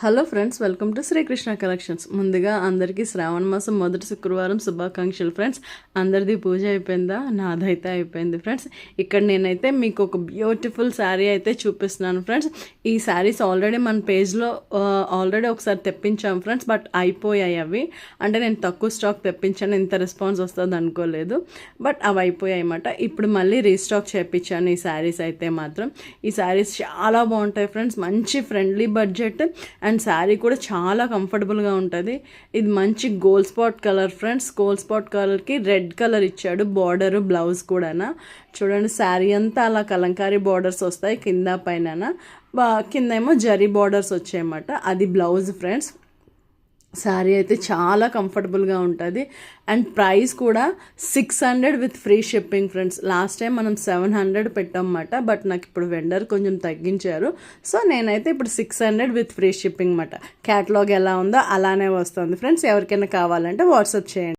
Hello friends, welcome to Srikrishna collections. ముందుగా అందరికీ శ్రావణ మాసం మొదటి శుక్రవారం శుభాకాంక్షలు ఫ్రెండ్స్. అందరిది పూజ అయిపోయిందా? నాదైతే అయిపోయింది ఫ్రెండ్స్. ఇక్కడ నేనైతే మీకు ఒక బ్యూటిఫుల్ శారీ అయితే చూపిస్తున్నాను ఫ్రెండ్స్. ఈ శారీస్ ఆల్రెడీ మన పేజ్లో ఆల్రెడీ ఒకసారి తెప్పించాం ఫ్రెండ్స్, బట్ అయిపోయాయి అవి. అంటే నేను తక్కువ స్టాక్ తెప్పించాను, ఇంత రెస్పాన్స్ వస్తుంది అనుకోలేదు, బట్ అవి అయిపోయాయి అన్నమాట. ఇప్పుడు మళ్ళీ రీస్టాక్ చేయించాను ఈ శారీస్ అయితే మాత్రం. ఈ శారీస్ చాలా బాగుంటాయి ఫ్రెండ్స్, మంచి ఫ్రెండ్లీ బడ్జెట్ అండ్ శారీ కూడా చాలా కంఫర్టబుల్గా ఉంటుంది. ఇది మంచి gold spot colour friends. Gold spot కలర్కి రెడ్ కలర్ ఇచ్చాడు బార్డరు, బ్లౌజ్ కూడా. చూడండి, శారీ అంతా అలా కలంకారీ బార్డర్స్ వస్తాయి కింద పైన. కింద ఏమో జరీ బార్డర్స్ వచ్చాయన్నమాట. అది బ్లౌజ్ ఫ్రెండ్స్. శారీ అయితే చాలా కంఫర్టబుల్గా ఉంటుంది అండ్ ప్రైస్ కూడా 600 with free shipping friends. Last time మనం 700 పెట్టామన్నమాట, బట్ నాకు ఇప్పుడు వెండర్ కొంచెం తగ్గించారు. సో నేనైతే ఇప్పుడు 600 విత్ ఫ్రీ షిప్పింగ్ అన్నమాట. క్యాటలాగ్ ఎలా ఉందో అలానే వస్తుంది ఫ్రెండ్స్. ఎవరికైనా కావాలంటే వాట్సాప్ చేయండి.